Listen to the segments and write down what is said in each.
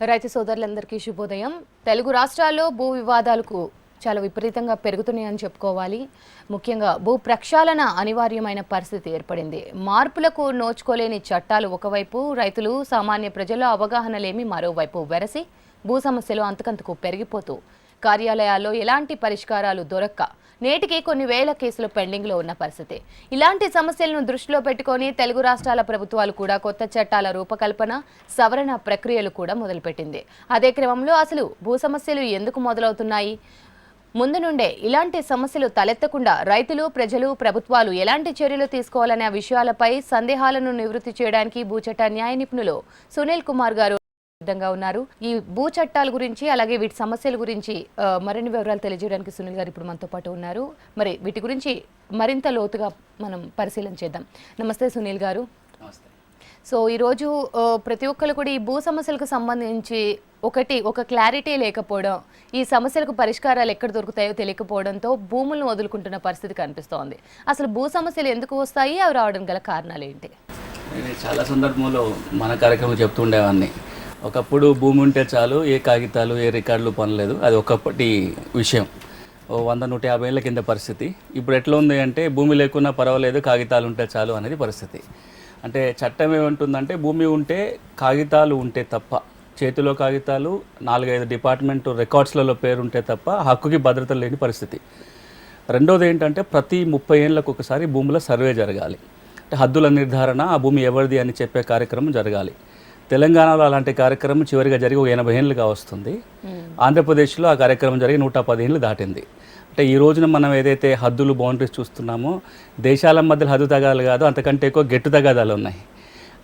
రైతు సోదరులందరికీ శుభోదయం. తెలుగు రాష్ట్రాల్లో భూ వివాదాలకు చాలా విపరీతంగా పెరుగుతున్నాయని చెప్పుకోవాలి. ముఖ్యంగా భూ ప్రక్షాళన అనివార్యమైన పరిస్థితి ఏర్పడింది. మార్పులకు నోచుకోలేని చట్టాలు ఒకవైపు, రైతులు సామాన్య ప్రజల అవగాహన లేమి మరోవైపు వెరసి భూ సమస్యలు అంతకంతకు పెరిగిపోతూ కార్యాలయాల్లో ఎలాంటి పరిష్కారాలు దొరక్క నేటికి కొన్ని వేల కేసులు పెండింగ్లో ఉన్న పరిస్థితి. ఇలాంటి సమస్యలను దృష్టిలో పెట్టుకొని తెలుగు రాష్ట్రాల ప్రభుత్వాలు కూడా కొత్త చట్టాల రూపకల్పన, సవరణ ప్రక్రియలు కూడా మొదలుపెట్టింది. అదే క్రమంలో అసలు భూ సమస్యలు ఎందుకు మొదలవుతున్నాయి, ముందు నుండే ఇలాంటి సమస్యలు తలెత్తకుండా రైతులు, ప్రజలు, ప్రభుత్వాలు ఎలాంటి చర్యలు తీసుకోవాలనే విషయాలపై సందేహాలను నివృత్తి చేయడానికి భూచట్ట న్యాయ నిపుణులు సునీల్ కుమార్ గారు సిద్ధంగా ఉన్నారు. ఈ భూ చట్టాల గురించి అలాగే వీటి సమస్యల గురించి మరిన్ని వివరాలు తెలియజేయడానికి సునీల్ గారు ఇప్పుడు మనతో పాటు ఉన్నారు. మరి వీటి గురించి మరింత లోతుగా మనం పరిశీలన చేద్దాం. నమస్తే సునీల్ గారు. సో ఈరోజు ప్రతి ఒక్కరు కూడా ఈ భూ సమస్యలకు సంబంధించి ఒక క్లారిటీ లేకపోవడం, ఈ సమస్యలకు పరిష్కారాలు ఎక్కడ దొరుకుతాయో తెలియకపోవడంతో భూములను వదులుకుంటున్న పరిస్థితి కనిపిస్తోంది. అసలు భూ సమస్యలు ఎందుకు వస్తాయి, అవి రావడం గల కారణాలు ఏంటి? చాలా సందర్భంలో మన కార్యక్రమం చెప్తుండేవాడిని. ఒకప్పుడు భూమి ఉంటే చాలు, ఏ కాగితాలు ఏ రికార్డులు పనిలేదు, అది ఒకప్పటి విషయం. 100-150 ఏళ్ళ కింద పరిస్థితి. ఇప్పుడు ఎట్లా ఉంది అంటే భూమి లేకున్నా పర్వాలేదు, కాగితాలు ఉంటే చాలు అనేది పరిస్థితి. అంటే చట్టం ఏమంటుందంటే భూమి ఉంటే, కాగితాలు ఉంటే తప్ప, చేతిలో కాగితాలు 4-5 డిపార్ట్మెంట్ రికార్డ్స్లలో పేరు ఉంటే తప్ప హక్కుకి భద్రత లేని పరిస్థితి. రెండోది ఏంటంటే ప్రతి 30 ఏళ్ళకు ఒకసారి భూముల సర్వే జరగాలి. అంటే హద్దుల నిర్ధారణ, ఆ భూమి ఎవరిది అని చెప్పే కార్యక్రమం జరగాలి. తెలంగాణలో అలాంటి కార్యక్రమం చివరిగా జరిగి 80 ఏళ్ళుగా వస్తుంది. ఆంధ్రప్రదేశ్లో ఆ కార్యక్రమం జరిగి 110 ఏళ్ళు దాటింది. అంటే ఈ రోజున మనం ఏదైతే హద్దులు, బౌండరీస్ చూస్తున్నామో దేశాల మధ్య హద్దు తగాదాలు కాదు, అంతకంటే ఎక్కువ గెట్టు తగాదాలు ఉన్నాయి.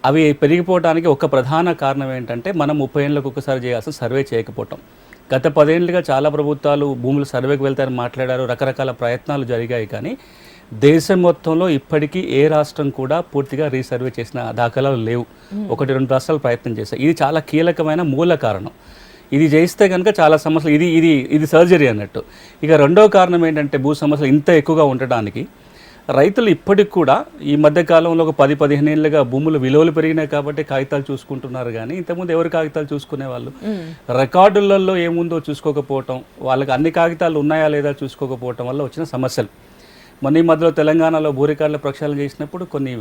అవి పెరిగిపోవడానికి ఒక ప్రధాన కారణం ఏంటంటే మనం 30 ఏళ్ళకు ఒకసారి చేయాల్సిన సర్వే చేయకపోవటం. గత 10 ఏళ్ళుగా చాలా ప్రభుత్వాలు భూములు సర్వేకి వెళ్తారని మాట్లాడారు, రకరకాల ప్రయత్నాలు జరిగాయి. కానీ దేశం మొత్తంలో ఇప్పటికీ ఏ రాష్ట్రం కూడా పూర్తిగా రీసర్వే చేసిన దాఖలాలు లేవు. 1-2 రాష్ట్రాలు ప్రయత్నం చేశాయి. ఇది చాలా కీలకమైన మూల కారణం. ఇది చేస్తే కనుక చాలా సమస్యలు, ఇది సర్జరీ అన్నట్టు. ఇక రెండో కారణం ఏంటంటే భూ సమస్యలు ఇంత ఎక్కువగా ఉండడానికి రైతులు ఇప్పటికి కూడా ఈ మధ్యకాలంలో ఒక 10-15 ఏళ్ళుగా భూములు విలువలు పెరిగినాయి కాబట్టి కాగితాలు చూసుకుంటున్నారు. కానీ ఇంతకుముందు ఎవరు కాగితాలు చూసుకునేవాళ్ళు? రికార్డులలో ఏముందో చూసుకోకపోవటం, వాళ్ళకి అన్ని కాగితాలు ఉన్నాయా లేదా చూసుకోకపోవటం వల్ల వచ్చిన సమస్యలు. మొన్న ఈ మధ్యలో తెలంగాణలో భూ రికార్డుల ప్రక్షాళన చేసినప్పుడు కొన్ని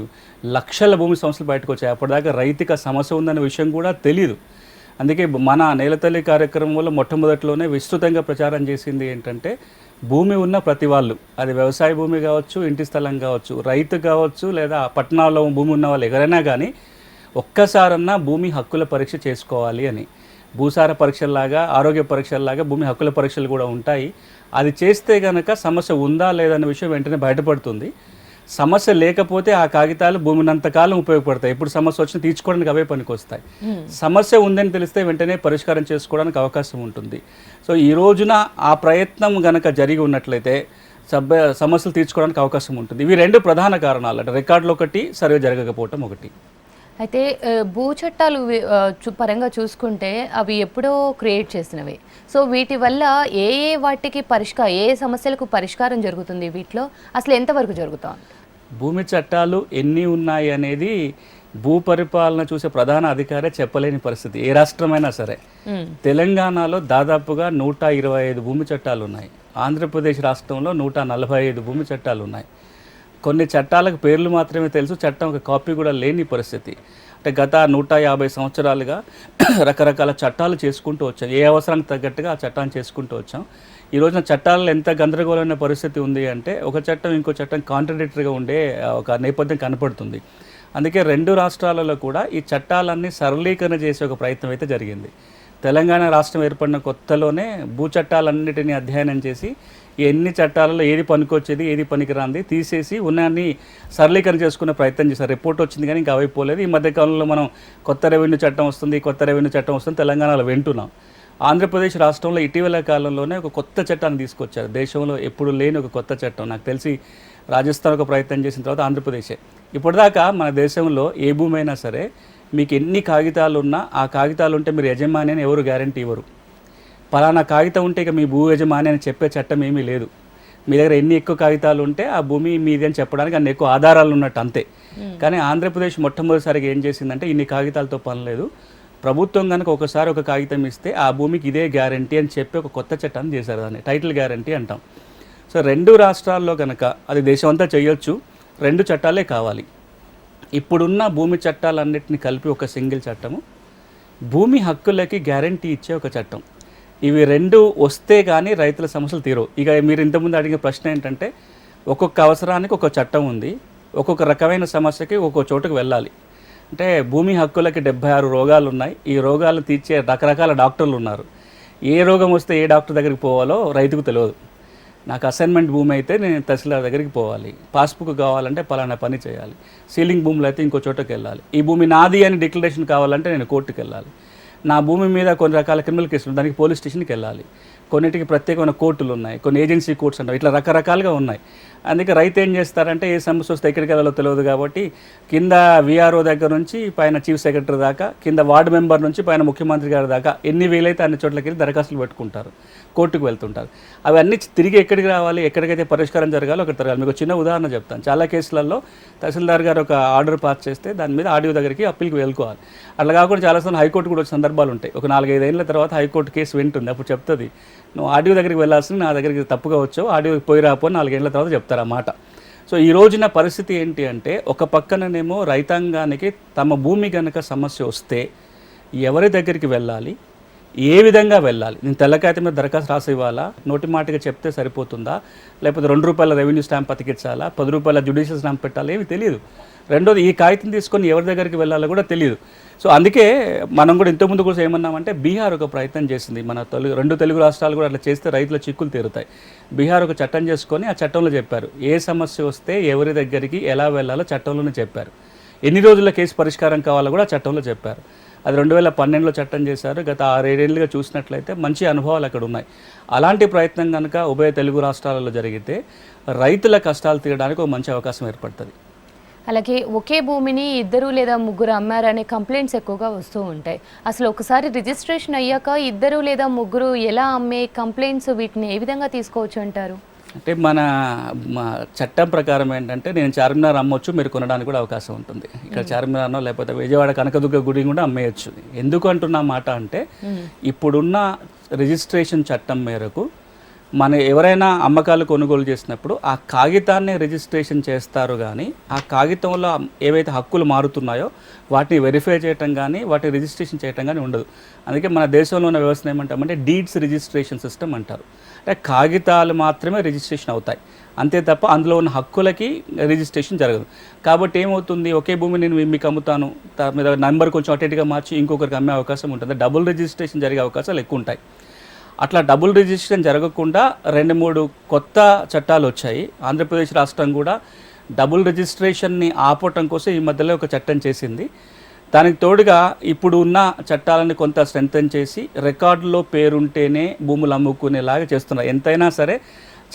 లక్షల భూమి సమస్యలు బయటకు వచ్చాయి. అప్పటిదాకా రైతుకి సమస్య ఉందనే విషయం కూడా తెలియదు. అందుకే మన నేలతల్లి కార్యక్రమంలో మొట్టమొదటిలోనే విస్తృతంగా ప్రచారం చేసింది ఏంటంటే భూమి ఉన్న ప్రతి వాళ్ళు, అది వ్యవసాయ భూమి కావచ్చు, ఇంటి స్థలం కావచ్చు, రైతు కావచ్చు, లేదా పట్టణాల్లో భూమి ఉన్న వాళ్ళు ఎవరైనా కానీ ఒక్కసారన్నా భూమి హక్కుల పరీక్ష చేసుకోవాలి అని. భూసార పరీక్షల్లాగా, ఆరోగ్య పరీక్షల్లాగా భూమి హక్కుల పరీక్షలు కూడా ఉంటాయి. అది చేస్తే కనుక సమస్య ఉందా లేదన్న విషయం వెంటనే బయటపడుతుంది. సమస్య లేకపోతే ఆ కాగితాలు భూమి ఉన్నంతకాలం ఉపయోగపడతాయి. ఎప్పుడు సమస్య వచ్చినా తీర్చుకోవడానికి అవే పనికి వస్తాయి. సమస్య ఉందని తెలిస్తే వెంటనే పరిష్కారం చేసుకోవడానికి అవకాశం ఉంటుంది. సో ఈ రోజున ఆ ప్రయత్నం గనక జరిగి ఉన్నట్లయితే సమస్యలు తీర్చుకోవడానికి అవకాశం ఉంటుంది. ఇవి 2 ప్రధాన కారణాలు. అంటే రికార్డులు ఒకటి, సర్వే జరగకపోవటం ఒకటి. అయితే భూ చట్టాలు పరంగా చూసుకుంటే అవి ఎప్పుడో క్రియేట్ చేసినవి. సో వీటి వల్ల వాటికి ఏ సమస్యలకు పరిష్కారం జరుగుతుంది, వీటిలో అసలు ఎంతవరకు జరుగుతుంది? భూమి చట్టాలు ఎన్ని ఉన్నాయి అనేది భూ పరిపాలన చూసే ప్రధాన అధికారే చెప్పలేని పరిస్థితి, ఏ రాష్ట్రమైనా సరే. తెలంగాణలో దాదాపుగా 125 భూమి చట్టాలు ఉన్నాయి. ఆంధ్రప్రదేశ్ రాష్ట్రంలో 145 భూమి చట్టాలు ఉన్నాయి. కొన్ని చట్టాలకు పేర్లు మాత్రమే తెలుసు, చట్టం ఒక కాపీ కూడా లేని పరిస్థితి. అంటే గత 150 సంవత్సరాలుగా రకరకాల చట్టాలు చేసుకుంటూ వచ్చాం. ఏ అవసరానికి తగ్గట్టుగా ఆ చట్టాన్ని చేసుకుంటూ వచ్చాం. ఈ రోజున చట్టాలలో ఎంత గందరగోళమైన పరిస్థితి ఉంది అంటే ఒక చట్టం ఇంకో చట్టం కాంట్రడిక్టరీగా ఉండే ఒక నేపథ్యం కనపడుతుంది. అందుకే 2 రాష్ట్రాలలో కూడా ఈ చట్టాలన్నీ సరళీకరణ చేసే ఒక ప్రయత్నం అయితే జరిగింది. తెలంగాణ రాష్ట్రం ఏర్పడిన కొత్తలోనే భూ చట్టాలన్నిటినీ అధ్యయనం చేసి ఎన్ని చట్టాలలో ఏది పనికొచ్చేది, ఏది పనికిరాంది తీసేసి ఉన్నాన్ని సరళీకరణ చేసుకునే ప్రయత్నం చేశారు. రిపోర్ట్ వచ్చింది కానీ ఇంకా అయిపోలేదు. ఈ మధ్యకాలంలో మనం కొత్త రెవెన్యూ చట్టం వస్తుంది తెలంగాణలో వింటున్నాం. ఆంధ్రప్రదేశ్ రాష్ట్రంలో ఇటీవల కాలంలోనే ఒక కొత్త చట్టాన్ని తీసుకొచ్చారు. దేశంలో ఎప్పుడు లేని ఒక కొత్త చట్టం. నాకు తెలిసి రాజస్థాన్ ఒక ప్రయత్నం చేసిన తర్వాత ఆంధ్రప్రదేశే. ఇప్పటిదాకా మన దేశంలో ఏ భూమి అయినా సరే మీకు ఎన్ని కాగితాలు ఉన్నా ఆ కాగితాలు ఉంటే మీరు యజమాని అని ఎవరు గ్యారంటీ ఇవ్వరు. పలానా కాగితం ఉంటే ఇక మీ భూ యజమాని అని చెప్పే చట్టం ఏమీ లేదు. మీ దగ్గర ఎన్ని ఎక్కువ కాగితాలు ఉంటే ఆ భూమి మీది అని చెప్పడానికి అన్ని ఎక్కువ ఆధారాలు ఉన్నట్టు అంతే. కానీ ఆంధ్రప్రదేశ్ మొట్టమొదటిసారిగా ఏం చేసిందంటే ఇన్ని కాగితాలతో పని లేదు, ప్రభుత్వం కనుక ఒకసారి ఒక కాగితం ఇస్తే ఆ భూమికి ఇదే గ్యారంటీ అని చెప్పి ఒక కొత్త చట్టాన్ని చేశారు, దాన్ని టైటిల్ గ్యారంటీ అంటాం. సో 2 రాష్ట్రాల్లో కనుక అది దేశం అంతా చేయొచ్చు, 2 చట్టాలే కావాలి. ఇప్పుడున్న భూమి చట్టాలన్నింటినీ కలిపి ఒక సింగిల్ చట్టము, భూమి హక్కులకి గ్యారంటీ ఇచ్చే ఒక చట్టం. ఇవి 2 వస్తే కానీ రైతుల సమస్యలు తీరవు. ఇక మీరు ఇంతకుముందు అడిగిన ప్రశ్న ఏంటంటే, ఒక్కొక్క అవసరానికి ఒక చట్టం ఉంది, ఒక్కొక్క రకమైన సమస్యకి ఒక్కొక్క చోటుకు వెళ్ళాలి. అంటే భూమి హక్కులకి 76 రోగాలు ఉన్నాయి. ఈ రోగాలు తీర్చే రకరకాల డాక్టర్లు ఉన్నారు. ఏ రోగం వస్తే ఏ డాక్టర్ దగ్గరికి పోవాలో రైతుకు తెలియదు. నాకు అసైన్మెంట్ భూమి అయితే నేను తహసీల్దార్ దగ్గరికి పోవాలి, పాస్బుక్ కావాలంటే పలానా పని చేయాలి, సీలింగ్ భూములు అయితే ఇంకో చోటకి వెళ్ళాలి, ఈ భూమి నాది అని డిక్లరేషన్ కావాలంటే నేను కోర్టుకు వెళ్ళాలి, నా భూమి మీద కొన్ని రకాల క్రిమినల్ కేసులు దానికి పోలీస్ స్టేషన్కి వెళ్ళాలి, కొన్నిటికి ప్రత్యేకమైన కోర్టులు ఉన్నాయి, కొన్ని ఏజెన్సీ కోర్ట్స్ అంటారు, ఇట్లా రకరకాలుగా ఉన్నాయి. అందుకే రైతు ఏం చేస్తారంటే ఏ సమస్య వస్తే ఎక్కడికి వెళ్ళాలో తెలియదు కాబట్టి కింద విఆర్ఓ దగ్గర నుంచి పైన చీఫ్ సెక్రటరీ దాకా, కింద వార్డు మెంబర్ నుంచి పైన ముఖ్యమంత్రి గారి దాకా ఎన్ని వీలైతే అన్ని చోట్లకి వెళ్ళి దరఖాస్తులు పెట్టుకుంటారు, కోర్టుకు వెళ్తుంటారు. అవన్నీ తిరిగి ఎక్కడికి రావాలి, ఎక్కడికైతే పరిష్కారం జరగాలో అక్కడ జరగాలి. మీకు చిన్న ఉదాహరణ చెప్తాను. చాలా కేసులలో తహసీల్దార్ గారు ఒక ఆర్డర్ పాస్ చేస్తే దాని మీద ఆర్డీఓ దగ్గరికి అప్పీల్కి వెళ్ళుకోవాలి. అట్లా కాకుండా చాలాసార్లు హైకోర్టు కూడా వచ్చే సందర్భాలు ఉంటాయి. ఒక 4-5 ఏళ్ళ తర్వాత హైకోర్టు కేసు వింటుంది, అప్పుడు చెప్తుంది నువ్వు ఆర్డీఓ దగ్గరికి వెళ్ళాల్సింది నా దగ్గరికి తప్పుగా వచ్చావు, ఆర్డీఓకి పోయి రాపో 4 ఏళ్ళ తర్వాత చెప్తారు అన్నమాట. సో ఈ రోజున పరిస్థితి ఏంటి అంటే, ఒక పక్కననేమో రైతాంగానికి తమ భూమి కనుక సమస్య వస్తే ఎవరి దగ్గరికి వెళ్ళాలి, ఏ విధంగా వెళ్ళాలి, నేను తెల్లకాయత మీద దరఖాస్తు రాసి ఇవ్వాలా, నోటి మాటగా చెప్తే సరిపోతుందా, లేకపోతే ₹2 రెవెన్యూ స్టాంప్ అతికించాలా, ₹10 జ్యుడిషియల్ స్టాంప్ పెట్టాలి, ఏమి తెలియదు. రెండోది ఈ కాగితం తీసుకొని ఎవరి దగ్గరికి వెళ్ళాలో కూడా తెలియదు. సో అందుకే మనం కూడా ఇంతకుముందు కూడా ఏమన్నామంటే, బీహార్ ఒక ప్రయత్నం చేసింది. మన 2 తెలుగు రాష్ట్రాలు కూడా అట్లా చేస్తే రైతుల చిక్కులు తీరుతాయి. బీహార్ ఒక చట్టం చేసుకొని ఆ చట్టంలో చెప్పారు ఏ సమస్య వస్తే ఎవరి దగ్గరికి ఎలా వెళ్ళాలో చట్టంలోనే చెప్పారు. ఎన్ని రోజుల కేసు పరిష్కారం కావాలో కూడా చట్టంలో చెప్పారు. అది 2012లో చట్టం చేశారు. గత 6-7 ఏళ్ళుగా చూసినట్లయితే మంచి అనుభవాలు అక్కడ ఉన్నాయి. అలాంటి ప్రయత్నం కనుక ఉభయ తెలుగు రాష్ట్రాలలో జరిగితే రైతుల కష్టాలు తీయడానికి ఒక మంచి అవకాశం ఏర్పడుతుంది. అలాగే ఒకే భూమిని 2 లేదా 3 అమ్మారనే కంప్లైంట్స్ ఎక్కువగా వస్తూ ఉంటాయి. అసలు ఒకసారి రిజిస్ట్రేషన్ అయ్యాక 2 లేదా 3 ఎలా అమ్మే కంప్లైంట్స్, వీటిని ఏ విధంగా తీసుకోవచ్చు అంటారు? అంటే మా చట్టం ప్రకారం ఏంటంటే, నేను చార్మినార్ అమ్మొచ్చు, మీరు కొనడానికి కూడా అవకాశం ఉంటుంది. ఇక్కడ చార్మినార్నో లేకపోతే విజయవాడ కనకదుర్గ గుడి కూడా అమ్మేయచ్చు. ఎందుకు అంటున్నా మాట అంటే, ఇప్పుడున్న రిజిస్ట్రేషన్ చట్టం మేరకు మన ఎవరైనా అమ్మకాలు కొనుగోలు చేసినప్పుడు ఆ కాగితాన్ని రిజిస్ట్రేషన్ చేస్తారు, కానీ ఆ కాగితంలో ఏవైతే హక్కులు మారుతున్నాయో వాటిని వెరిఫై చేయటం కానీ వాటిని రిజిస్ట్రేషన్ చేయటం కానీ ఉండదు. అందుకే మన దేశంలో ఉన్న వ్యవస్థ ఏమంటామంటే డీడ్స్ రిజిస్ట్రేషన్ సిస్టమ్ అంటారు. అంటే కాగితాలు మాత్రమే రిజిస్ట్రేషన్ అవుతాయి, అంతే తప్ప అందులో ఉన్న హక్కులకి రిజిస్ట్రేషన్ జరగదు. కాబట్టి ఏమవుతుంది, ఒకే భూమి నేను మీకు అమ్ముతాను, దాని మీద నెంబర్ కొంచెం అటు ఇటుగా మార్చి ఇంకొకరికి అమ్మే అవకాశం ఉంటుంది. డబుల్ రిజిస్ట్రేషన్ జరిగే అవకాశాలు ఎక్కువ ఉంటాయి. అట్లా డబుల్ రిజిస్ట్రేషన్ జరగకుండా 2-3 కొత్త చట్టాలు వచ్చాయి. ఆంధ్రప్రదేశ్ రాష్ట్రం కూడా డబుల్ రిజిస్ట్రేషన్ని ఆపటం కోసం ఈ మధ్యలో ఒక చట్టం చేసింది. దానికి తోడుగా ఇప్పుడు ఉన్న చట్టాలను కొంత స్ట్రెంథెన్ చేసి రికార్డులో పేరుంటేనే భూములు అమ్ముకునేలాగా చేస్తున్నారు. ఎంతైనా సరే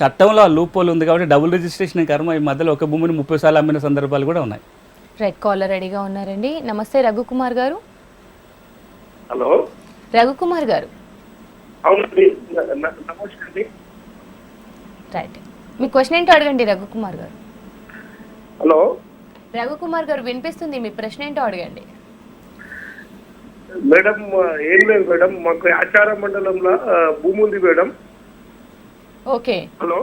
చట్టంలో ఆ లూపోల్ ఉంది కాబట్టి డబుల్ రిజిస్ట్రేషన్ కర్మ ఈ మధ్యలో ఒక భూమిని 30 సార్లు అమ్మిన సందర్భాలు కూడా ఉన్నాయి. రైట్, కాలర్ రెడీగా ఉన్నారండి. నమస్తే రఘుకుమార్ గారు. హలో రఘుకుమార్ గారు. అవునండి, నమస్తే అండి. రైట్, మీ క్వశ్చన్ ఏంటో అడగండి రఘుకుమార్ గారు. హలో రఘుకుమార్ గారు వినిపిస్తుంది, మీ ప్రశ్న ఏంటో అడగండి. మేడం, ఏం లేదు మేడం, మాకు ఆచార మండలంలో భూమి ఉంది మేడం. ఓకే. హలో,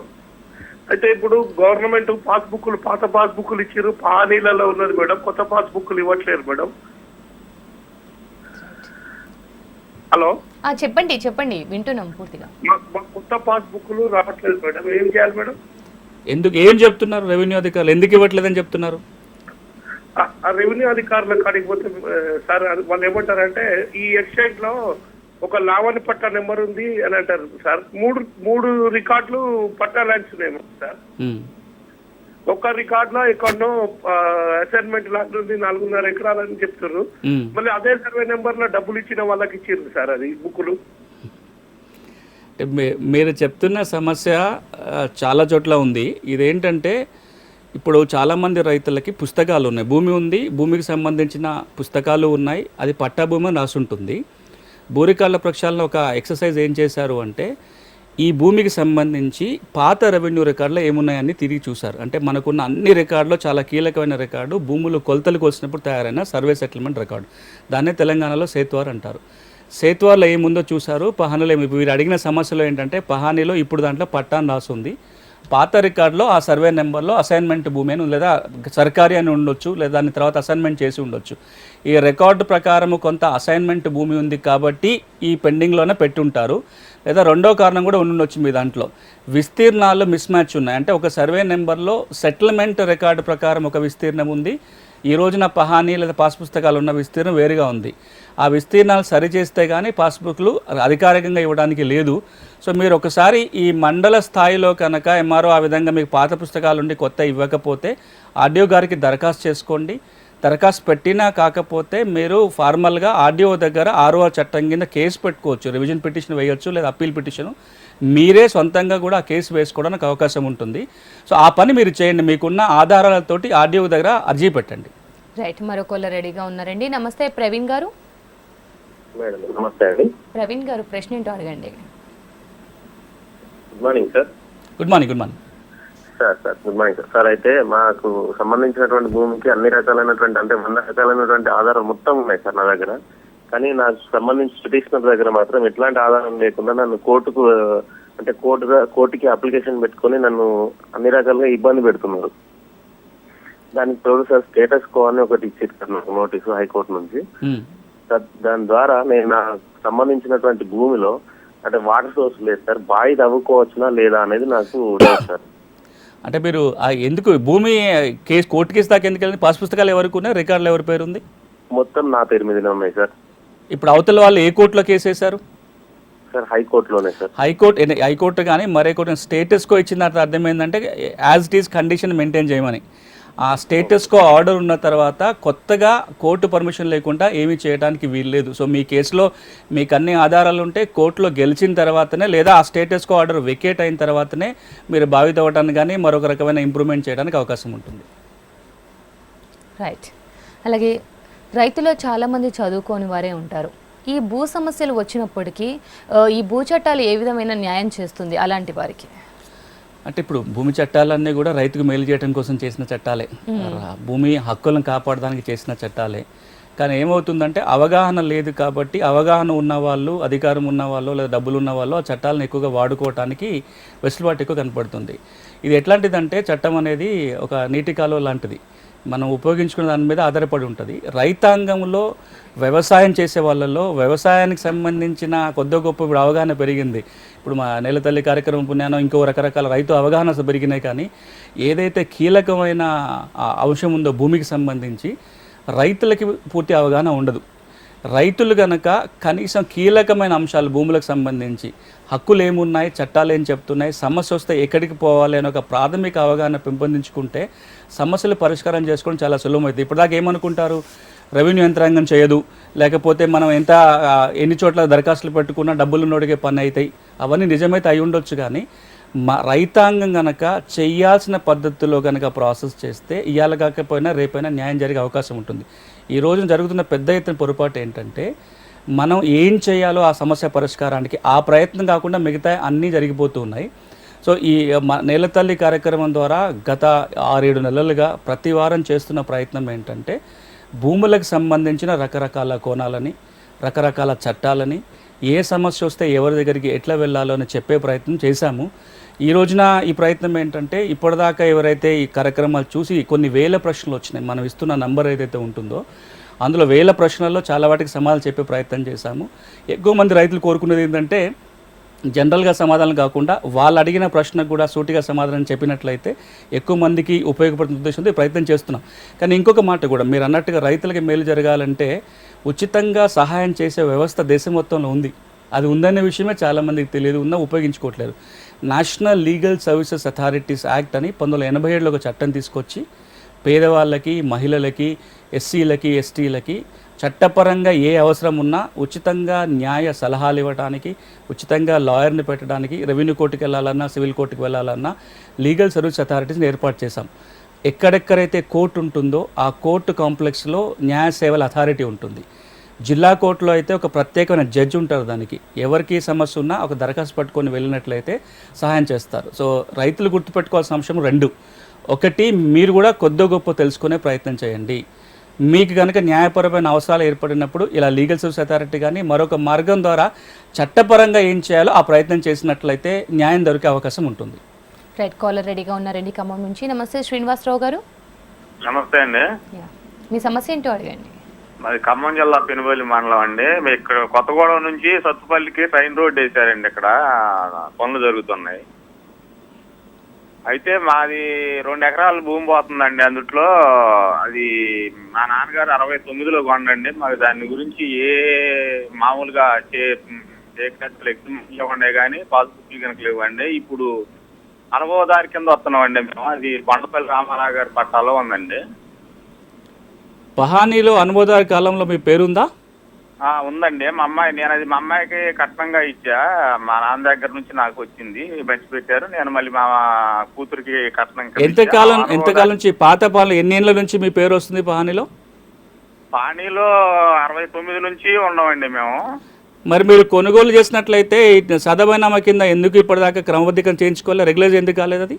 అయితే ఇప్పుడు గవర్నమెంట్ పాస్బుక్లు, పాత పాస్బుక్లు ఇచ్చారు, పానీలలో ఉన్నది మేడం, కొత్త పాస్బుక్లు ఇవ్వట్లేదు మేడం. హలో, చెప్పండి చెప్పండి, వింటున్నాం పూర్తిగా. మాకు కొత్త పాస్బుక్లు రావట్లేదు మేడం, ఏం చేయాలి మేడం? ఎందుకు, ఏం చెప్తున్నారు రెవెన్యూ అధికారులు, ఎందుకు ఇవ్వట్లేదని చెప్తున్నారు? ఆ రెవెన్యూ అధికారుల కాడికి పోతే సార్ వాళ్ళు ఏమంటారంటే, ఈ వెబ్సైట్ లో ఒక లావణి పట్టా నెంబర్ ఉంది అని అంటారు సార్. మూడు రికార్డులు పట్టా ల్యాండ్స్ ఉన్నాయి సార్. ఒక రికార్డ్ లో ఎక్కడో అసైన్మెంట్ ల్యాండ్ ఉంది 4.5 ఎకరాలని చెప్తారు. మళ్ళీ అదే సర్వే నెంబర్ లో డబ్బులు ఇచ్చిన వాళ్ళకి ఇచ్చారు సార్ అది బుక్కులు. మీరు చెప్తున్న సమస్య చాలా చోట్ల ఉంది. ఇదేంటంటే ఇప్పుడు చాలామంది రైతులకి పుస్తకాలు ఉన్నాయి, భూమి ఉంది, భూమికి సంబంధించిన పుస్తకాలు ఉన్నాయి, అది పట్టా భూమి అని రాసి ఉంటుంది. భూరికాళ్ళ ప్రక్షాళన ఒక ఎక్సర్సైజ్ ఏం చేశారు అంటే, ఈ భూమికి సంబంధించి పాత రెవెన్యూ రికార్డులో ఏమున్నాయని తిరిగి చూశారు. అంటే మనకున్న అన్ని రికార్డులో చాలా కీలకమైన రికార్డు భూములు కొలతలకు వచ్చినప్పుడు తయారైన సర్వే సెటిల్మెంట్ రికార్డు. దాన్నే తెలంగాణలో సేత్వార్ అంటారు. సేత్వార్లో ఏముందో చూశారు, పహానీలో వీరు అడిగిన సమస్యలో ఏంటంటే పహానీలో ఇప్పుడు దాంట్లో పట్టా అని రాస్తుంది, పాత రికార్డులో ఆ సర్వే నెంబర్లో అసైన్మెంట్ భూమి అని లేదా సర్కారీ అని ఉండొచ్చు, లేదా దాని తర్వాత అసైన్మెంట్ చేసి ఉండొచ్చు. ఈ రికార్డు ప్రకారం కొంత అసైన్మెంట్ భూమి ఉంది కాబట్టి ఈ పెండింగ్లోనే పెట్టుంటారు. లేదా రెండో కారణం కూడా ఉండొచ్చు, మీ దాంట్లో విస్తీర్ణాలు మిస్ మ్యాచ్ ఉన్నాయి. అంటే ఒక సర్వే నెంబర్లో సెటిల్మెంట్ రికార్డు ప్రకారం ఒక విస్తీర్ణం ఉంది, ఈ రోజున పహానీ లేదా పాస్ పుస్తకాలు ఉన్న విస్తీర్ణం వేరుగా ఉంది. ఆ విస్తీర్ణాలు సరిచేస్తే కానీ పాస్బుక్లు అధికారికంగా ఇవ్వడానికి లేదు. సో మీరు ఒకసారి ఈ మండల స్థాయిలో కనుక ఎంఆర్ఓ ఆ విధంగా మీకు పాత పుస్తకాలు ఉండి కొత్త ఇవ్వకపోతే ఆర్డీఓ గారికి దరఖాస్తు చేసుకోండి. దరఖాస్తు పెట్టినా కాకపోతే మీరు ఫార్మల్గా ఆర్డీఓ దగ్గర ఆర్ఓఆర్ చట్టం కింద కేసు పెట్టుకోవచ్చు, రివిజన్ పిటిషన్ వేయొచ్చు లేదా అప్పీల్ పిటిషన్ మీరే సొంతంగా కూడా ఆ కేసు వేసుకోవడానికి అవకాశం ఉంటుంది. సో ఆ పని మీరు చేయండి, మీకున్న ఆధారాలతోటి ఆర్డీఓ దగ్గర అర్జీ పెట్టండి. రైట్, మరొకళ్ళు రెడీగా ఉన్నారండి. నమస్తే ప్రవీణ్ గారు. మేడం నమస్తే అండి. ప్రవీణ్ గారు ప్రశ్న ఏంటో అడగండి. Good morning sir. Good morning. Good morning sir good morning sir. Sir అయితే మాకు సంబంధించినటువంటి భూమికి అన్ని రకాలైనటువంటి అంటే 100 రకాలైనటువంటి ఆధారాలు మొత్తం ఉన్నాయి సార్ నా దగ్గర. కానీ నాకు సంబంధించి పిటిషనర్ దగ్గర మాత్రం ఎట్లాంటి ఆధారం లేకుండా నన్ను కోర్టుకి అప్లికేషన్ పెట్టుకొని నన్ను అన్ని రకాలుగా ఇబ్బంది పెడుతున్నారు. దానికి తోడు సార్ స్టేటస్ కో అని ఒకటి ఇచ్చారు సార్ నాకు నోటీసు హైకోర్టు నుంచి. దాని ద్వారా నేను నాకు సంబంధించినటువంటి భూమిలో అంటే వాటర్ సోర్స్ లేదు సార్, బావి తవ్వుకోవచ్చునా లేదా అనేది నాకు డౌట్ సార్. అంటే మీరు ఎందుకు భూమి కేసు కోర్టు కేసు దాకా ఎందుకు వెళ్ళింది? పాస్ పుస్తకాలు ఎవరికి ఉన్నాయి, రికార్డులు ఎవరి పేరు ఉంది? మొత్తం నా పేరు మీదనే ఉన్నాయి సార్. ఇప్పుడు అవతల వాళ్ళు ఏ కోర్టులో కేసు వేశారు? Sir హైకోర్టులోనే sir. హైకోర్టు కానీ మరే కోర్టు స్టేటస్ కో ఇచ్చిన తర్వాత అర్థం ఏంటంటే as it is condition maintain చేయమని. ఆ స్టేటస్ కో ఆర్డర్ ఉన్న తర్వాత కొత్తగా కోర్టు పర్మిషన్ లేకుండా ఏమీ చేయడానికి వీల్లేదు. సో మీ కేసులో మీకు అన్ని ఆధారాలు ఉంటే కోర్టులో గెలిచిన తర్వాతనే లేదా ఆ స్టేటస్ కో ఆర్డర్ వెకేట్ అయిన తర్వాతనే మీరు బావి తవ్వటానికి కానీ మరొక రకమైన ఇంప్రూవ్మెంట్ చేయడానికి అవకాశం ఉంటుంది. రైట్. అలాగే రైతులో చాలామంది చదువుకోని వారే ఉంటారు. ఈ భూ సమస్యలు వచ్చినప్పటికీ ఈ భూ చట్టాలు ఏ విధమైన న్యాయం చేస్తుంది అలాంటి వారికి? అంటే ఇప్పుడు భూమి చట్టాలన్నీ కూడా రైతుకు మేలు చేయడం కోసం చేసిన చట్టాలే, భూమి హక్కులను కాపాడడానికి చేసిన చట్టాలే. కానీ ఏమవుతుందంటే అవగాహన లేదు కాబట్టి అవగాహన ఉన్నవాళ్ళు, అధికారం ఉన్నవాళ్ళు లేదా డబ్బులు ఉన్నవాళ్ళు ఆ చట్టాలను ఎక్కువగా వాడుకోవడానికి వెసులుబాటు ఎక్కువ కనపడుతుంది. ఇది ఎట్లాంటిదంటే చట్టం అనేది ఒక నీటి కాలువ లాంటిది, మనం ఉపయోగించుకునే దాని మీద ఆధారపడి ఉంటుంది. రైతాంగంలో వ్యవసాయం చేసే వాళ్ళలో వ్యవసాయానికి సంబంధించిన కొద్ది గొప్ప ఇప్పుడు అవగాహన పెరిగింది. ఇప్పుడు మా నేలతల్లి కార్యక్రమం పుణ్యానం ఇంకో రకరకాల రైతు అవగాహన పెరిగినాయి. కానీ ఏదైతే కీలకమైన అంశం ఉందో భూమికి సంబంధించి రైతులకి పూర్తి అవగాహన ఉండదు. రైతులు కనుక కనీసం కీలకమైన అంశాలు భూములకు సంబంధించి హక్కులు ఏమున్నాయి, చట్టాలు ఏం చెప్తున్నాయి, సమస్య వస్తే ఎక్కడికి పోవాలి అని ఒక ప్రాథమిక అవగాహన పెంపొందించుకుంటే సమస్యలు పరిష్కారం చేసుకోవడం చాలా సులభమవుతుంది. ఇప్పటిదాకా ఏమనుకుంటారు, రెవెన్యూ యంత్రాంగం చేయదు, లేకపోతే మనం ఎన్ని చోట్ల దరఖాస్తులు పెట్టుకున్నా డబ్బులు నోడిగే పని అవుతాయి, అవన్నీ నిజమైతే అయి ఉండొచ్చు. కానీ రైతాంగం కనుక చేయాల్సిన పద్ధతిలో కనుక ప్రాసెస్ చేస్తే ఇవాళ కాకపోయినా రేపైనా న్యాయం జరిగే అవకాశం ఉంటుంది. ఈ రోజున జరుగుతున్న పెద్ద ఎత్తున పొరపాటు ఏంటంటే మనం ఏం చేయాలో ఆ సమస్య పరిష్కారానికి ఆ ప్రయత్నం కాకుండా మిగతా అన్నీ జరిగిపోతూ ఉన్నాయి. సో ఈ నేలతల్లి కార్యక్రమం ద్వారా గత 6-7 నెలలుగా ప్రతి వారం చేస్తున్న ప్రయత్నం ఏంటంటే భూములకు సంబంధించిన రకరకాల కోణాలని, రకరకాల చట్టాలని, ఏ సమస్య వస్తే ఎవరి దగ్గరికి ఎట్లా వెళ్ళాలో అని చెప్పే ప్రయత్నం చేశాము. ఈ రోజున ఈ ప్రయత్నం ఏంటంటే ఇప్పటిదాకా ఎవరైతే ఈ కార్యక్రమాలు చూసి కొన్ని వేల ప్రశ్నలు వచ్చినాయి, మనం ఇస్తున్న నంబర్ ఏదైతే ఉంటుందో అందులో వేల ప్రశ్నల్లో చాలా వాటికి సమాధానం చెప్పే ప్రయత్నం చేశాము. ఎక్కువ మంది రైతులు కోరుకునేది ఏంటంటే జనరల్గా సమాధానం కాకుండా వాళ్ళు అడిగిన ప్రశ్నకు కూడా సూటిగా సమాధానం చెప్పినట్లయితే ఎక్కువ మందికి ఉపయోగపడుతున్న ఉద్దేశంతో ప్రయత్నం చేస్తున్నాం. కానీ ఇంకొక మాట కూడా మీరు అన్నట్టుగా రైతులకి మేలు జరగాలంటే ఉచితంగా సహాయం చేసే వ్యవస్థ దేశం మొత్తంలో ఉంది. అది ఉందనే విషయమే చాలామందికి తెలియదు, ఉపయోగించుకోవట్లేదు. National legal services authorities act అని 1987లో ఒక చట్టం తీసుకొచ్చి పేదవాళ్ళకి, మహిళలకి, ఎస్సీలకి, ఎస్టీలకి చట్టపరంగా ఏ అవసరం ఉన్నా ఉచితంగా న్యాయ సలహాలు ఇవ్వడానికి, ఉచితంగా లాయర్ని పెట్టడానికి, రెవెన్యూ కోర్టుకి వెళ్ళాలన్నా, సివిల్ కోర్టుకి వెళ్ళాలన్నా లీగల్ సర్వీస్ అథారిటీస్ని ఏర్పాటు చేశాం. ఎక్కడెక్కడైతే కోర్టు ఉంటుందో ఆ కోర్టు కాంప్లెక్స్లో న్యాయ సేవల అథారిటీ ఉంటుంది. జిల్లా కోర్టులో అయితే ఒక ప్రత్యేకమైన జడ్జి ఉంటారు, దానికి ఎవరికి సమస్య ఉన్నా ఒక దరఖాస్తు పట్టుకొని వెళ్ళినట్లయితే సహాయం చేస్తారు. సో రైతులు గుర్తుపెట్టుకోవాల్సిన అంశం రెండు. ఒకటి, మీరు కూడా కొద్ది గొప్ప తెలుసుకునే ప్రయత్నం చేయండి. మీకు కనుక న్యాయపరమైన అవసరాలు ఏర్పడినప్పుడు ఇలా లీగల్ సర్వీస్ అథారిటీ కానీ మరొక మార్గం ద్వారా చట్టపరంగా ఏం చేయాలో ఆ ప్రయత్నం చేసినట్లయితే న్యాయం దొరికే అవకాశం ఉంటుంది. రైట్, కాలర్ రెడీగా ఉన్నారండి ఖమ్మం నుంచి. నమస్తే శ్రీనివాసరావు గారు. నమస్తే అండి. మీ సమస్య ఏంటో అడగండి. మాది ఖమ్మం జిల్లా పెనుబోలి మండలం అండి. ఇక్కడ కొత్తగూడెం నుంచి సత్తుపల్లికి ట్రైన్ రోడ్ వేశారండి. ఇక్కడ పనులు జరుగుతున్నాయి. అయితే మాది 2 ఎకరాల భూమి పోతుందండి. అందుట్లో అది మా నాన్నగారు 69లో కొనండి. మాకు దాని గురించి మామూలుగా లేకుండా కానీ పాస్బుక్లు కనుక లేవండి. ఇప్పుడు అనుభవదారి కింద వస్తున్నామండి మేము. అది కొండపల్లి రామారావు గారి పట్టాలో ఉందండి. పహానీలో అనుమోదారి కాలంలో మీ పేరుందా? ఉందండి. మా అమ్మాయికి కట్నంగా ఇచ్చా. మా నాన్న దగ్గర నుంచి నాకు వచ్చింది, పంచి పెట్టారు. నేను మళ్ళీ మా కూతురికి కట్నం. ఎంతకాలం నుంచి పాత పాలన ఎన్ని ఏళ్ళ నుంచి మీ పేరు వస్తుంది పహానీలో? పానీలో 69 నుంచి ఉన్నామండి మేము. మరి మీరు కొనుగోలు చేసినట్లయితే సదబైనామా కింద ఎందుకు ఇప్పటిదాకా క్రమబద్ధీకరణ చేయించుకోవాలి? రెగ్యులైజ్ ఎందుకు కాలేదు? అది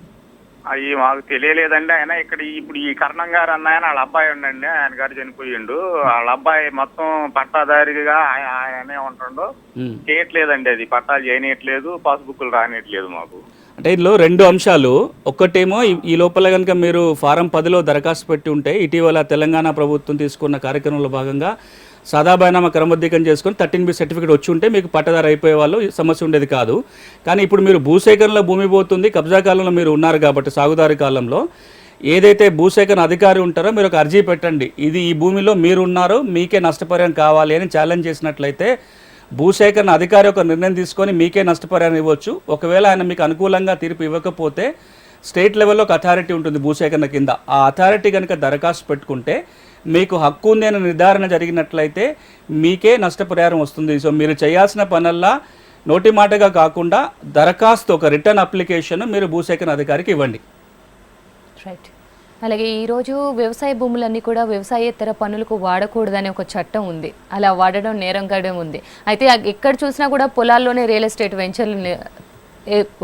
అవి మాకు తెలియలేదండి. ఆయన ఇక్కడ ఇప్పుడు ఈ కర్ణం గారు అన్నాయన వాళ్ళ అబ్బాయి ఉండండి. ఆయన గారు చనిపోయిండు. వాళ్ళ అబ్బాయి మొత్తం పట్టాదారిగా ఆయనే ఉంటుండో చేయట్లేదండి. అది పట్టాలు చేయనట్లేదు, పాస్బుక్లు రానియట్లేదు మాకు. అంటే ఇందులో 2 అంశాలు. ఒక్కటేమో ఈ లోపల కనుక మీరు ఫారం 10లో దరఖాస్తు పెట్టి ఉంటే ఇటీవల తెలంగాణ ప్రభుత్వం తీసుకున్న కార్యక్రమంలో భాగంగా సాదాబైనామా క్రమబద్ధీకరణ చేసుకొని 13B సర్టిఫికేట్ వచ్చి ఉంటే మీకు పట్టదారు అయిపోయే వాళ్ళు సమస్య ఉండేది కాదు. కానీ ఇప్పుడు మీరు భూసేకరణలో భూమి పోతుంది, కబ్జా కాలంలో మీరు ఉన్నారు కాబట్టి సాగుదారి కాలంలో ఏదైతే భూసేకరణ అధికారి ఉంటారో మీరు ఒక అర్జీ పెట్టండి. ఈ భూమిలో మీరు ఉన్నారో మీకే నష్టపరిహారం కావాలి అని ఛాలెంజ్ చేసినట్లయితే భూసేకరణ అధికారి ఒక నిర్ణయం తీసుకొని మీకే నష్టపరిహారం ఇవ్వచ్చు. ఒకవేళ ఆయన మీకు అనుకూలంగా తీర్పు ఇవ్వకపోతే స్టేట్ లెవెల్లో ఒక అథారిటీ ఉంటుంది భూసేకరణ కింద. ఆ అథారిటీ కనుక దరఖాస్తు పెట్టుకుంటే మీకు హక్కు ఉంది అని నిర్ధారణ జరిగినట్లయితే మీకే నష్టపరిహారం వస్తుంది. సో మీరు చేయాల్సిన పనల్లా నోటి మాటగా కాకుండా దరఖాస్తు ఒక రిటర్న్ అప్లికేషన్ మీరు భూసేకరణ అధికారికి ఇవ్వండి. రైట్. అలాగే ఈరోజు వ్యవసాయ భూములన్నీ కూడా వ్యవసాయేతర పనులకు వాడకూడదనే ఒక చట్టం ఉంది. అలా వాడడం నేరంగా ఉంది. అయితే ఎక్కడ చూసినా కూడా పొలాల్లోనే రియల్ ఎస్టేట్ వెంచర్లు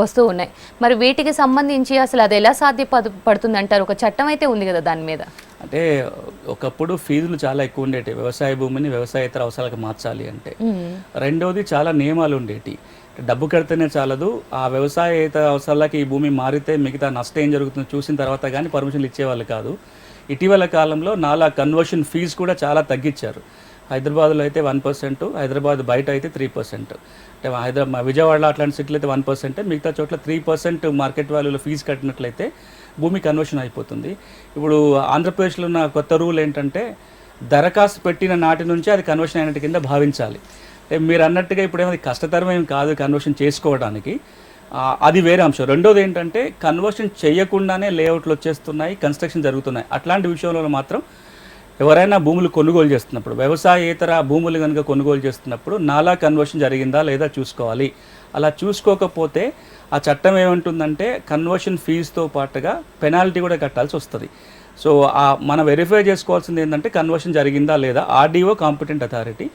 వస్తూ ఉన్నాయి. మరి వీటికి సంబంధించి అసలు అది ఎలా సాధ్యపడుతుంది అంటారు? ఒక చట్టం అయితే ఉంది కదా దాని మీద. అంటే ఒకప్పుడు ఫీజులు చాలా ఎక్కువ ఉండేవి వ్యవసాయ భూమిని వ్యవసాయేతర అవసరాలకు మార్చాలి అంటే. రెండోది చాలా నియమాలు ఉండేవి. డబ్బు కడితేనే చాలదు, ఆ వ్యవసాయేతర అవసరాలకి ఈ భూమి మారితే మిగతా నష్టం ఏం జరుగుతుందో చూసిన తర్వాత కానీ పర్మిషన్లు ఇచ్చేవాళ్ళు కాదు. ఇటీవల కాలంలో నాలా కన్వర్షన్ ఫీజు కూడా చాలా తగ్గించారు. హైదరాబాద్లో అయితే 1%, హైదరాబాద్ బయట అయితే 3%. అంటే విజయవాడలో అట్లాంటి సిటీలో అయితే 1%, మిగతా చోట్ల 3% మార్కెట్ వాల్యూలో ఫీజు కట్టినట్లయితే భూమి కన్వర్షన్ అయిపోతుంది. ఇప్పుడు ఆంధ్రప్రదేశ్లో ఉన్న కొత్త రూల్ ఏంటంటే దరఖాస్తు పెట్టిన నాటి నుంచి అది కన్వర్షన్ అయినట్టు కింద భావించాలి. అంటే మీరు అన్నట్టుగా ఇప్పుడేమో కష్టతరం ఏం కాదు కన్వర్షన్ చేసుకోవడానికి, అది వేరే అంశం. రెండోది ఏంటంటే కన్వర్షన్ చేయకుండానే లేఅవుట్లు వచ్చేస్తున్నాయి, కన్స్ట్రక్షన్ జరుగుతున్నాయి. అట్లాంటి విషయంలో మాత్రం ఎవరైనా భూములు కొనుగోలు చేస్తున్నప్పుడు, వ్యవసాయేతర భూములు కనుక కొనుగోలు చేస్తున్నప్పుడు నాలా కన్వర్షన్ జరిగిందా లేదా చూసుకోవాలి. అలా చూసుకోకపోతే ఆ చట్టం ఏమంటుందంటే కన్వర్షన్ ఫీజుతో పాటుగా పెనాల్టీ కూడా కట్టాల్సి వస్తుంది. సో మనం వెరిఫై చేసుకోవాల్సింది ఏంటంటే కన్వర్షన్ జరిగిందా లేదా. ఆర్డీఓ కాంపిటెంట్ అథారిటీ,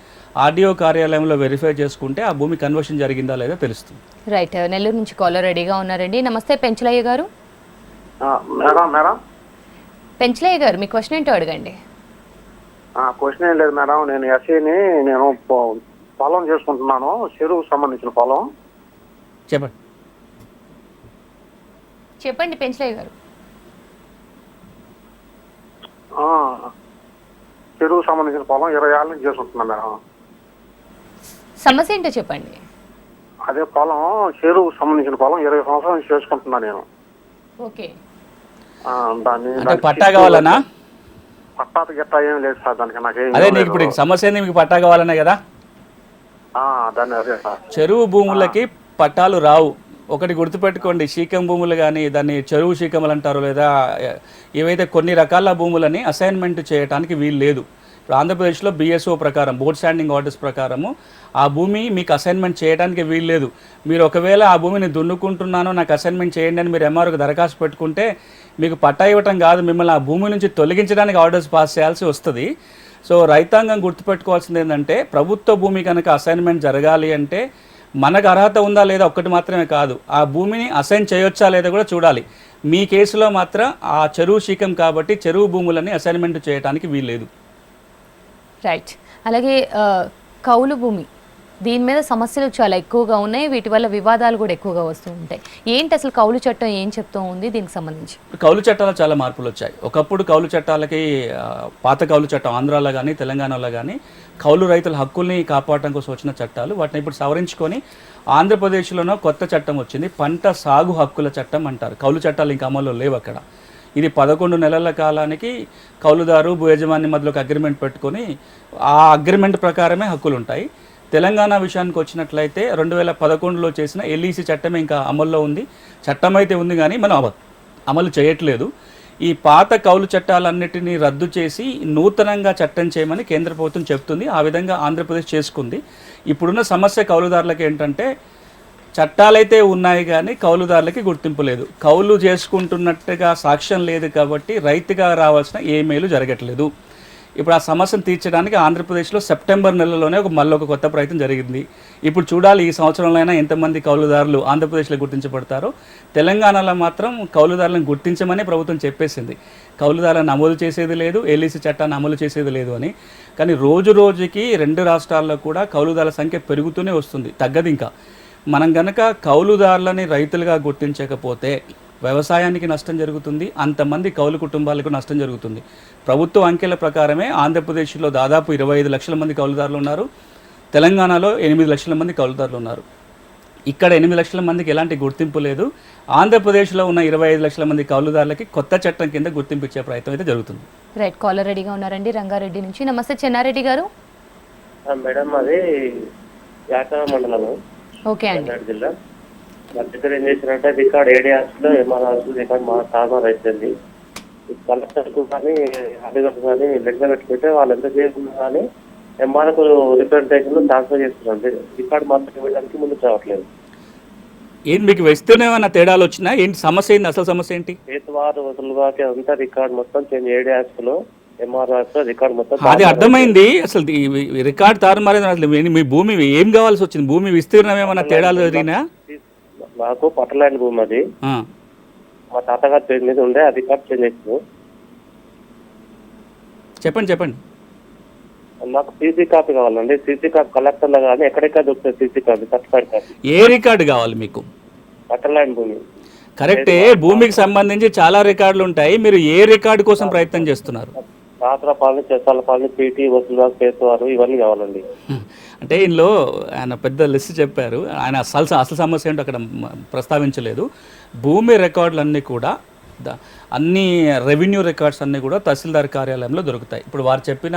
ఆర్డీఓ కార్యాలయంలో వెరిఫై చేసుకుంటే ఆ భూమి కన్వర్షన్ జరిగిందా లేదా తెలుస్తుంది. రైట్. నెల్లూరు నుంచి కాలర్ రెడీగా ఉన్నారండి. నమస్తే పెంచలయ్య గారు. మేడం పెంచలయ్య గారు, మీ క్వశ్చన్ ఏంటో అడగండి. క్వశ్చన్ ఏం లేదు మేడం. నేను ఎస్ఐని, నేను పొలం చేసుకుంటున్నాను, చెరువుకు సంబంధించిన పొలం. చెప్పండి పెంచలయ్య గారు. చెరువుకు సంబంధించిన పొలం 20 ఏళ్ళ నుంచి చేసుకుంటున్నాను మేడం. సమస్య ఏంటో చెప్పండి. అదే పొలం, చెరువుకు సంబంధించిన పొలం 20 సంవత్సరాల నుంచి చేసుకుంటున్నాను నేను. ఓకే. దాన్ని పట్టా కావాలనా? పట్టాత గిట్టా ఏం లేదు సార్ దానికి. నాకేం అదే నీకు ఇప్పుడు సమస్య ఏంది, మీకు పట్టా కావాలనే కదా. దాన్ని అదే సార్, చెరువు భూములకి పట్టాలు రావు. ఒకటి గుర్తుపెట్టుకోండి, శీకం భూములు కానీ దాన్ని చెరువు శీకములు అంటారు, లేదా ఏవైతే కొన్ని రకాల భూములని అసైన్మెంట్ చేయడానికి వీలు లేదు. ఇప్పుడు ఆంధ్రప్రదేశ్లో BSO ప్రకారం, బోర్డ్ స్టాండింగ్ ఆర్డర్స్ ప్రకారము ఆ భూమి మీకు అసైన్మెంట్ చేయడానికి వీలు లేదు. మీరు ఒకవేళ ఆ భూమిని దున్నుకుంటున్నాను నాకు అసైన్మెంట్ చేయండి అని మీరు MROకి దరఖాస్తు పెట్టుకుంటే మీకు పట్టా ఇవ్వటం కాదు, మిమ్మల్ని ఆ భూమి నుంచి తొలగించడానికి ఆర్డర్స్ పాస్ చేయాల్సి వస్తుంది. సో రైతాంగం గుర్తుపెట్టుకోవాల్సింది ఏంటంటే ప్రభుత్వ భూమి కనుక అసైన్మెంట్ జరగాలి అంటే మనకు అర్హత ఉందా లేదా ఒక్కటి మాత్రమే కాదు, ఆ భూమిని అసైన్ చేయొచ్చా లేదా కూడా చూడాలి. మీ కేసులో మాత్రం ఆ చెరువు శీకం కాబట్టి చెరువు భూములని అసైన్మెంట్ చేయడానికి వీల్లేదు. రైట్. అలాగే కౌలు భూమి, దీని మీద సమస్యలు చాలా ఎక్కువగా ఉన్నాయి, వీటి వల్ల వివాదాలు కూడా ఎక్కువగా వస్తూ ఉంటాయి. ఏంటి అసలు కౌలు చట్టం ఏం చెప్తూ ఉంది దీనికి సంబంధించి? కౌలు చట్టాలు చాలా మార్పులు వచ్చాయి. ఒకప్పుడు కౌలు చట్టాలకి పాత కౌలు చట్టం ఆంధ్రాలో కానీ తెలంగాణలో కానీ కౌలు రైతుల హక్కుల్ని కాపాడటం కోసం వచ్చిన చట్టాలు, వాటిని ఇప్పుడు సవరించుకొని ఆంధ్రప్రదేశ్లోనో కొత్త చట్టం వచ్చింది, పంట సాగు హక్కుల చట్టం అంటారు. కౌలు చట్టాలు ఇంకా అమల్లో లేవు అక్కడ. ఇది 11 నెలల కాలానికి కౌలుదారు భూ యజమాని మధ్యలో ఒక అగ్రిమెంట్ పెట్టుకొని ఆ అగ్రిమెంట్ ప్రకారమే హక్కులు ఉంటాయి. తెలంగాణ విషయానికి వచ్చినట్లయితే 2011లో చేసిన ఎల్ఈసి చట్టం ఇంకా అమల్లో ఉంది. చట్టం అయితే ఉంది కానీ మనం అమలు చేయట్లేదు. ఈ పాత కౌలు చట్టాలన్నిటినీ రద్దు చేసి నూతనంగా చట్టం చేయమని కేంద్ర ప్రభుత్వం చెప్తుంది. ఆ విధంగా ఆంధ్రప్రదేశ్ చేసుకుంది. ఇప్పుడున్న సమస్య కౌలుదారులకు ఏంటంటే చట్టాలైతే ఉన్నాయి కానీ కౌలుదారులకి గుర్తింపు లేదు. కౌలు చేసుకుంటున్నట్టుగా సాక్ష్యం లేదు కాబట్టి రైతుగా రావాల్సిన ఏ మేలు జరగట్లేదు. ఇప్పుడు ఆ సమస్యను తీర్చడానికి ఆంధ్రప్రదేశ్లో సెప్టెంబర్ నెలలోనే మళ్ళీ ఒక కొత్త ప్రయత్నం జరిగింది. ఇప్పుడు చూడాలి ఈ సంవత్సరంలో అయినా ఎంతమంది కౌలుదారులు ఆంధ్రప్రదేశ్లో గుర్తించబడతారో. తెలంగాణలో మాత్రం కౌలుదారులను గుర్తించమని ప్రభుత్వం చెప్పేసింది. కౌలుదారులను అమలు చేసేది లేదు, ఎల్ఈసి చట్టాన్ని అమలు చేసేది లేదు అని. కానీ రోజు రోజుకి 2 రాష్ట్రాల్లో కూడా కౌలుదారుల సంఖ్య పెరుగుతూనే వస్తుంది, తగ్గదు ఇంకా. మనం గనక కౌలుదారులని రైతులుగా గుర్తించకపోతే వ్యవసాయానికి నష్టం జరుగుతుంది, అంతమంది కౌలు కుటుంబాలకు నష్టం జరుగుతుంది. ప్రభుత్వ అంకెల ప్రకారమే ఆంధ్రప్రదేశ్లో దాదాపు 25 లక్షల మంది కౌలుదారులు ఉన్నారు, తెలంగాణలో 8 లక్షల మంది కౌలుదారులు ఉన్నారు. ఇక్కడ 8 లక్షల మందికి ఎలాంటి గుర్తింపు లేదు. ఆంధ్రప్రదేశ్లో ఉన్న 25 లక్షల మంది కౌలుదారులకి కొత్త చట్టం కింద గుర్తింపు ఇచ్చే ప్రయత్నం అయితే జరుగుతుంది. రైట్. కాలర్ రెడీగా ఉన్నారండి రంగారెడ్డి నుంచి. నమస్తే చెన్నారెడ్డి గారు. మేడం అది యాకర మండలం ఓకే అండి. జిల్లా మా దగ్గర ఏం చేశారంటే రికార్డ్ ఏడియాస్లో ఎంఆర్ఆర్స్ రికార్డ్ మా తామర్ అవుతుంది. కలెక్టర్కు కానీ అధికారులు కానీ లెక్క పెట్టుకుంటే వాళ్ళు ఎంత చేస్తున్నా కానీ ఎంఆర్కు రిప్రజెంటేషన్ ట్రాన్స్ఫర్ చేస్తున్నారు. రికార్డు మాత్రం ఇవ్వడానికి ముందుకు రావట్లేదు. ఏంటి మీకు వస్తూనే ఏమన్నా తేడాలు వచ్చినా ఏంటి సమస్య ఏంటి, అసలు సమస్య ఏంటి? చేతివారు వదులుగా అంతా రికార్డ్ మొత్తం చేంజ్ ఏడియాస్లో ఎంఆర్ఆర్స్ రికార్డ్ మొత్తం అది అర్థమైంది. అసలు ఈ రికార్డ్ తారుమారేది. అసలు మీ భూమి ఏం కావాల్సి వచ్చింది? భూమి విస్తీర్ణం ఏమన్నా తేడాలు జరిగినా? నాకు పట్టలాంటి భూమి అది మా తాతగారి పేరు మీద ఉండే, అది రికార్డ్ చేంజ్ అవుతుంది. చెప్పండి. నాకు సీసీ కాపీ కావాలండి. సీసీ కాపీ కలెక్టర్లో కానీ ఎక్కడెక్కడ దొరుకుతుంది సీసీ కాపీ, సర్టిఫైడ్ కాపీ. ఏ రికార్డు కావాలి మీకు? పట్టలాంటి భూమి. కరెక్టే, భూమికి సంబంధించి చాలా రికార్డులు ఉంటాయి. మీరు ఏ రికార్డు కోసం ప్రయత్నం చేస్తున్నారు? శాస్త్ర పాలన, చెత్తాల పాలన, పీటీ, వసూలు, చేసేవారు, ఇవన్నీ కావాలండి. అంటే ఇందులో ఆయన పెద్ద లిస్ట్ చెప్పారు. ఆయన అసలు సమస్య ఏంటో అక్కడ ప్రస్తావించలేదు. భూమి రికార్డులన్నీ కూడా అన్ని రెవెన్యూ రికార్డ్స్ అన్నీ కూడా తహసీల్దార్ కార్యాలయంలో దొరుకుతాయి. ఇప్పుడు వారు చెప్పిన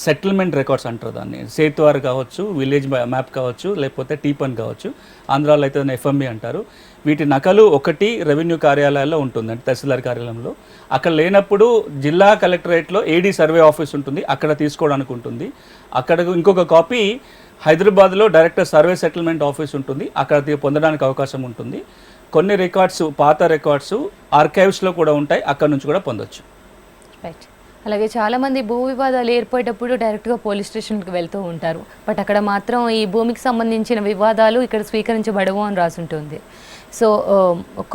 సెటిల్మెంట్ రికార్డ్స్ అంటారు దాన్ని. సేతువార్ కావచ్చు, విలేజ్ మ్యాప్ కావచ్చు, లేకపోతే టీపన్ కావచ్చు, ఆంధ్రాలో అయితే ఎఫ్ఎంబి అంటారు. వీటి నకలు ఒకటి రెవెన్యూ కార్యాలయాల్లో ఉంటుంది, అంటే తహసీల్దార్ కార్యాలయంలో. అక్కడ లేనప్పుడు జిల్లా కలెక్టరేట్లో ఏడీ సర్వే ఆఫీస్ ఉంటుంది, అక్కడ తీసుకోవడానికి ఉంటుంది. అక్కడ ఇంకొక కాపీ హైదరాబాద్లో డైరెక్టర్ సర్వే సెటిల్మెంట్ ఆఫీస్ ఉంటుంది, అక్కడ పొందడానికి అవకాశం ఉంటుంది. కొన్ని రికార్డ్స్, పాత రికార్డ్స్ ఆర్కైవ్స్లో కూడా ఉంటాయి, అక్కడ నుంచి కూడా పొందొచ్చు. రైట్. అలాగే చాలామంది భూ వివాదాలు ఏర్పడేటప్పుడు డైరెక్ట్గా పోలీస్ స్టేషన్కి వెళ్తూ ఉంటారు. బట్ అక్కడ మాత్రం ఈ భూమికి సంబంధించిన వివాదాలు ఇక్కడ స్వీకరించబడవు అని రాసుంటుంది. సో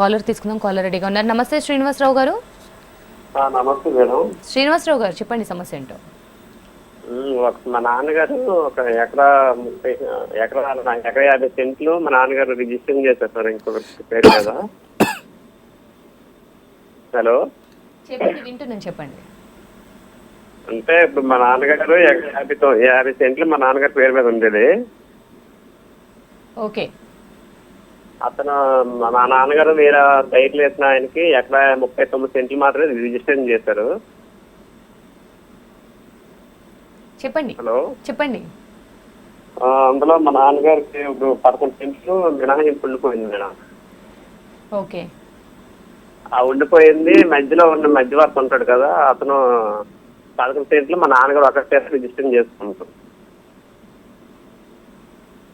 కాలర్ తీసుకుందాం. కాలర్ రెడీగా ఉన్నారు. నమస్తే శ్రీనివాసరావు గారు. నమస్తే మేడం. శ్రీనివాసరావు గారు చెప్పండి సమస్య ఏంటో. మా నాన్నగారు ఒక ఎకరా 50 సెంట్లు మా నాన్నగారు రిజిస్టర్ చేశారు సార్ ఇంకొక పేరు కదా. హలో చెప్పండి, వింటున్నాను, చెప్పండి. అంటే ఇప్పుడు మా నాన్నగారు 50 సెంట్లు మా నాన్నగారి పేరు మీద ఉండేది. ఓకే. అతను మా నాన్నగారు వేరే సైట్లు వేసిన ఆయనకి ఎకరా 39 సెంట్లు మాత్రమే రిజిస్ట్రేషన్ చేశారు. చెప్పండి. హలో చెప్పండి. అందులో మా నాన్నగారికి 11 సెంట్లు మినహాయింపు ఉండిపోయింది మేడం. ఓకే. ఆ ఉండిపోయింది మధ్యలో ఉన్న మధ్యవర్తి ఉంటాడు కదా, అతను 11 సెంట్లు మా నాన్నగారు ఒక సెంట్ రిజిస్టర్ చేసుకుంటారు.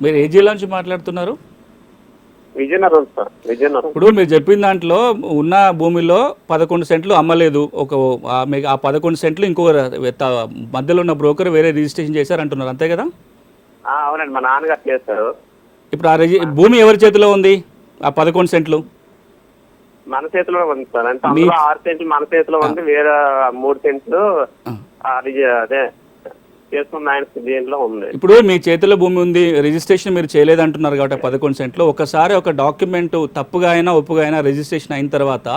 మీరు ఏ జిల్లా నుంచి మాట్లాడుతున్నారు? విజయనగరం సార్, విజయనగరం. ఇప్పుడు మీరు చెప్పిన దాంట్లో ఉన్న భూమిలో 11 సెంట్లు అమ్మలేదు, ఆ 11 సెంట్లు ఇంకో మధ్యలో ఉన్న బ్రోకర్ వేరే రిజిస్ట్రేషన్ చేశారు అంటున్నారు, అంతే కదా? అవునండి, మా నాన్నగారు చేస్తారు. ఇప్పుడు ఆ భూమి ఎవరి చేతిలో ఉంది? ఆ 11 సెంట్లు మన చేతిలో ఉంది సార్. అంటే అందులో 6 సెంట్లు మన చేతిలో ఉంది, వేరే 3 సెంట్లు అదే చేసుకున్న ఆయన దీంట్లో ఉంది. ఇప్పుడు మీ చేతిలో భూమి ఉంది, రిజిస్ట్రేషన్ మీరు చేయలేదంటున్నారు కాబట్టి 11 సెంట్లు ఒకసారి ఒక డాక్యుమెంట్ తప్పుగా అయినా ఒప్పుగా అయినా రిజిస్ట్రేషన్ అయిన తర్వాత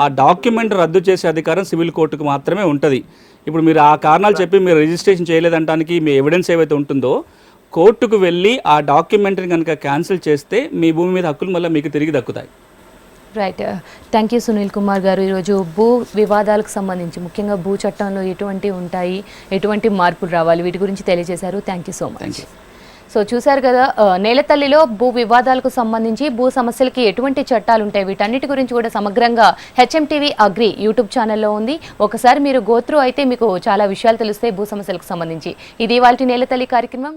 ఆ డాక్యుమెంట్ రద్దు చేసే అధికారం సివిల్ కోర్టుకు మాత్రమే ఉంటుంది. ఇప్పుడు మీరు ఆ కారణాలు చెప్పి మీరు రిజిస్ట్రేషన్ చేయలేదంటానికి మీ ఎవిడెన్స్ ఏవైతే ఉంటుందో కోర్టుకు వెళ్ళి ఆ డాక్యుమెంట్ని కనుక క్యాన్సిల్ చేస్తే మీ భూమి మీద హక్కులు మళ్ళీ మీకు తిరిగి దక్కుతాయి. Right, thank you Sunil Kumar గారు. ఈరోజు భూ వివాదాలకు సంబంధించి ముఖ్యంగా భూ చట్టంలో ఎటువంటి ఉంటాయి, ఎటువంటి మార్పులు రావాలి, వీటి గురించి తెలియజేశారు. Thank you so much. So చూశారు కదా, నేలతల్లిలో భూ వివాదాలకు సంబంధించి భూ సమస్యలకి ఎటువంటి చట్టాలు ఉంటాయి, వీటన్నిటి గురించి కూడా సమగ్రంగా హెచ్ఎంటీవీ అగ్రి యూట్యూబ్ ఛానల్లో ఉంది. ఒకసారి మీరు గోత్రు అయితే మీకు చాలా విషయాలు తెలుస్తాయి భూ సమస్యలకు సంబంధించి. ఇది ఇవాల్టి నేలతల్లి కార్యక్రమం.